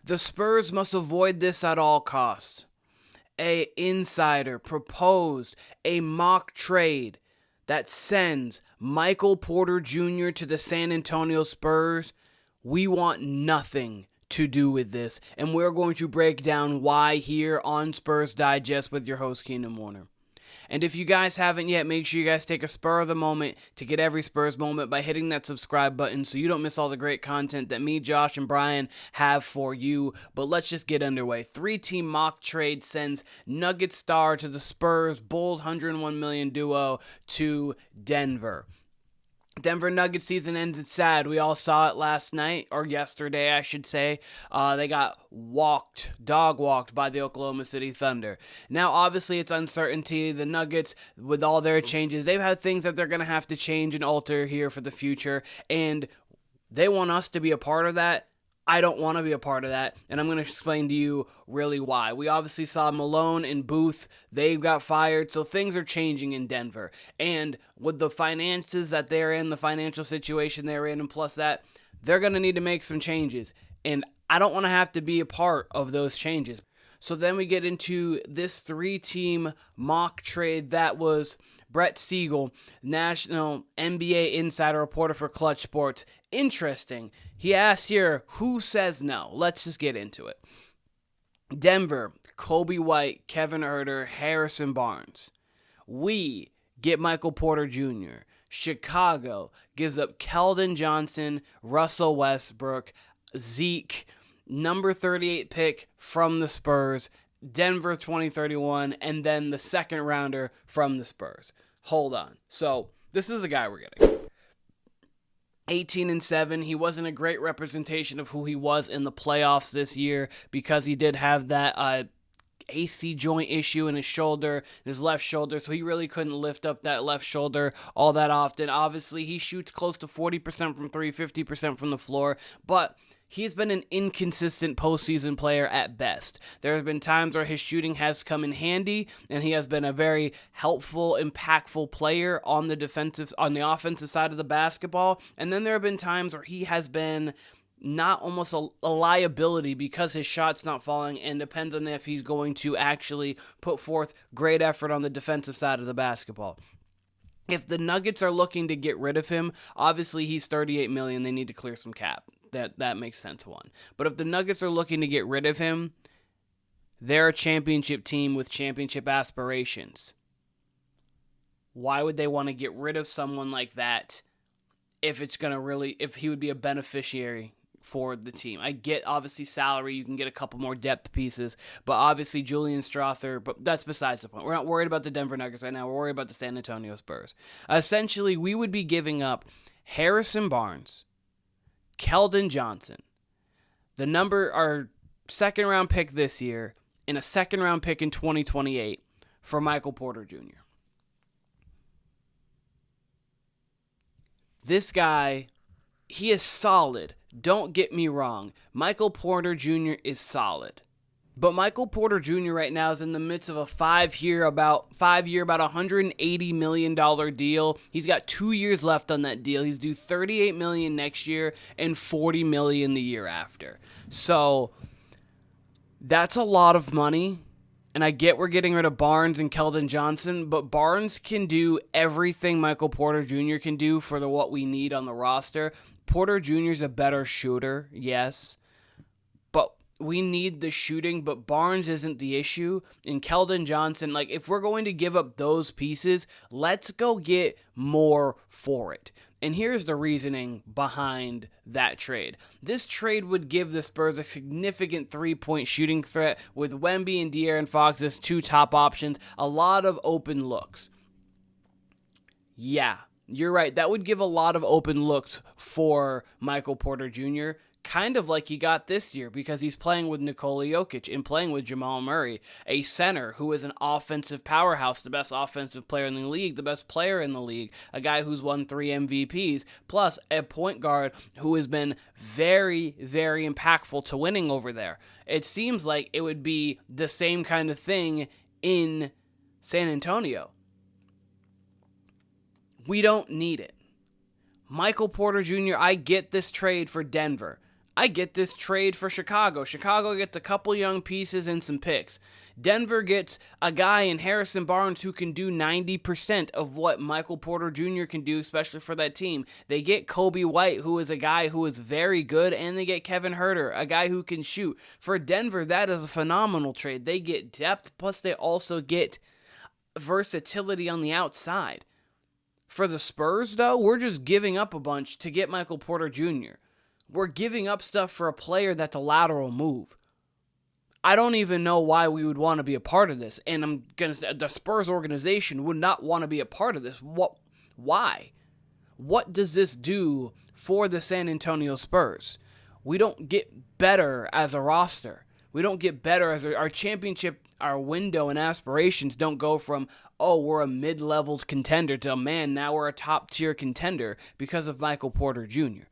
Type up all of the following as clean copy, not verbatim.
The Spurs must avoid this at all costs. A insider proposed a mock trade that sends Michael Porter Jr. to the San Antonio Spurs. We want nothing to do with this, and we're going to break down why here on Spurs Digest with your host, Keenan Warner. And if you guys haven't yet, make sure you guys take a spur of the moment to get every Spurs moment by hitting that subscribe button so you don't miss all the great content that me, Josh, and Brian have for you. But let's just get underway. 3-team mock trade sends Nugget star to the Spurs, Bulls $101 million duo to Denver. Denver Nuggets season ended sad. We all saw it last night, or yesterday, I should say. They got dog walked by the Oklahoma City Thunder. Now, obviously, it's uncertainty. The Nuggets, with all their changes, they've had things that they're going to have to change and alter here for the future, and they want us to be a part of that. I don't want to be a part of that, and I'm going to explain to you really why. We obviously saw Malone and Booth. They got fired, so things are changing in Denver. And with the finances that they're in, the financial situation they're in, and plus that, they're going to need to make some changes. And I don't want to have to be a part of those changes. So then we get into this 3-team mock trade that was Brett Siegel, national NBA insider reporter for Clutch Sports. Interesting. He asked here, who says no? Let's just get into it. Denver, Kobe White, Kevin Huerter, Harrison Barnes. We get Michael Porter Jr. Chicago gives up Keldon Johnson, Russell Westbrook, Zeke, number 38 pick from the Spurs, Denver 2031, and then the second rounder from the Spurs. Hold on. So, this is the guy we're getting. 18-7. He wasn't a great representation of who he was in the playoffs this year because he did have that AC joint issue in his shoulder, his left shoulder, so he really couldn't lift up that left shoulder all that often. Obviously, he shoots close to 40% from 3, 50% from the floor, but he's been an inconsistent postseason player at best. There have been times where his shooting has come in handy, and he has been a very helpful, impactful player on the offensive side of the basketball. And then there have been times where he has been not almost a liability because his shot's not falling, and depends on if he's going to actually put forth great effort on the defensive side of the basketball. If the Nuggets are looking to get rid of him, obviously he's $38 million. They need to clear some cap. That makes sense, one. But if the Nuggets are looking to get rid of him, they're a championship team with championship aspirations. Why would they want to get rid of someone like that if he would be a beneficiary for the team? I get, obviously, salary. You can get a couple more depth pieces, but obviously Julian Strawther, but that's besides the point. We're not worried about the Denver Nuggets right now. We're worried about the San Antonio Spurs. Essentially, we would be giving up Harrison Barnes, Keldon Johnson, our second-round pick this year, and a second-round pick in 2028 for Michael Porter Jr. This guy, he is solid. Don't get me wrong. Michael Porter Jr. is solid. But Michael Porter Jr. right now is in the midst of a 5-year, about $180 million deal. He's got 2 years left on that deal. He's due $38 million next year and $40 million the year after. So that's a lot of money. And I get we're getting rid of Barnes and Keldon Johnson, but Barnes can do everything Michael Porter Jr. can do for what we need on the roster. Porter Jr. is a better shooter, yes. We need the shooting, but Barnes isn't the issue. And Keldon Johnson, if we're going to give up those pieces, let's go get more for it. And here's the reasoning behind that trade. This trade would give the Spurs a significant three-point shooting threat with Wemby and De'Aaron Fox as 2 top options, a lot of open looks. Yeah, you're right. That would give a lot of open looks for Michael Porter Jr., kind of like he got this year, because he's playing with Nikola Jokic and playing with Jamal Murray, a center who is an offensive powerhouse, the best offensive player in the league, the best player in the league, a guy who's won 3 MVPs, plus a point guard who has been very, very impactful to winning over there. It seems like it would be the same kind of thing in San Antonio. We don't need it. Michael Porter Jr., I get this trade for Denver. I get this trade for Chicago. Chicago gets a couple young pieces and some picks. Denver gets a guy in Harrison Barnes who can do 90% of what Michael Porter Jr. can do, especially for that team. They get Kobe White, who is a guy who is very good, and they get Kevin Huerter, a guy who can shoot. For Denver, that is a phenomenal trade. They get depth, plus they also get versatility on the outside. For the Spurs, though, we're just giving up a bunch to get Michael Porter Jr. We're giving up stuff for a player that's a lateral move. I don't even know why we would want to be a part of this. And I'm going to say the Spurs organization would not want to be a part of this. Why? What does this do for the San Antonio Spurs? We don't get better as a roster. We don't get better as our championship, our window and aspirations don't go from, oh, we're a mid-level contender to, man, now we're a top-tier contender because of Michael Porter Jr.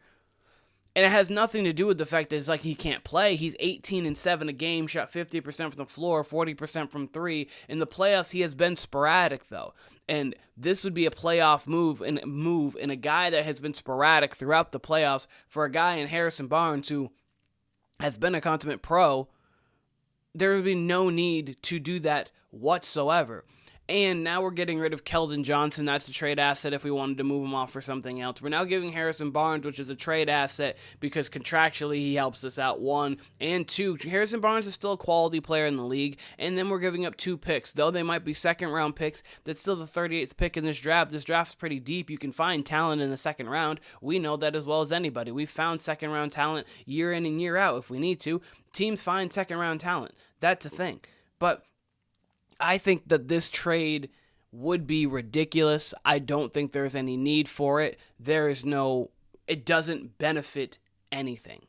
And it has nothing to do with the fact that it's like he can't play. He's 18-7 a game, shot 50% from the floor, 40% from three. In the playoffs, he has been sporadic, though. And this would be a playoff move in a guy that has been sporadic throughout the playoffs for a guy in Harrison Barnes who has been a consummate pro. There would be no need to do that whatsoever. And now we're getting rid of Keldon Johnson. That's a trade asset if we wanted to move him off for something else. We're now giving Harrison Barnes, which is a trade asset because contractually he helps us out, one. And two, Harrison Barnes is still a quality player in the league. And then we're giving up 2 picks. Though they might be second-round picks, that's still the 38th pick in this draft. This draft's pretty deep. You can find talent in the second round. We know that as well as anybody. We've found second-round talent year in and year out if we need to. Teams find second-round talent. That's a thing. But I think that this trade would be ridiculous. I don't think there's any need for it. It doesn't benefit anything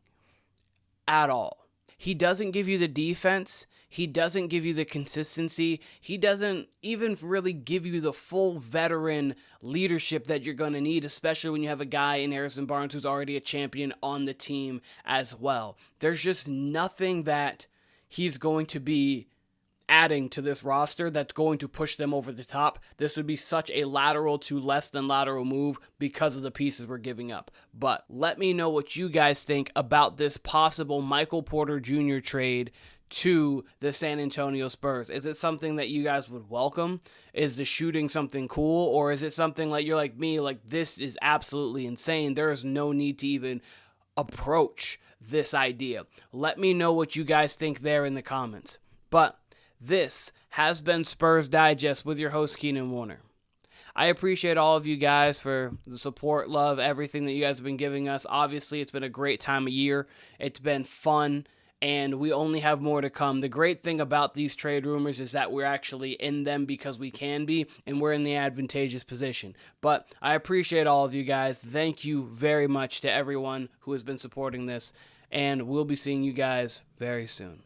at all. He doesn't give you the defense. He doesn't give you the consistency. He doesn't even really give you the full veteran leadership that you're going to need, especially when you have a guy in Harrison Barnes who's already a champion on the team as well. There's just nothing that he's going to be adding to this roster that's going to push them over the top. This would be such a lateral to less than lateral move because of the pieces we're giving up. But let me know what you guys think about this possible Michael Porter Jr. trade to the San Antonio Spurs. Is it something that you guys would welcome? Is the shooting something cool? Or is it something like you're like me, like this is absolutely insane. There is no need to even approach this idea. Let me know what you guys think there in the comments. But this has been Spurs Digest with your host, Keenan Warner. I appreciate all of you guys for the support, love, everything that you guys have been giving us. Obviously, it's been a great time of year. It's been fun, and we only have more to come. The great thing about these trade rumors is that we're actually in them because we can be, and we're in the advantageous position. But I appreciate all of you guys. Thank you very much to everyone who has been supporting this, and we'll be seeing you guys very soon.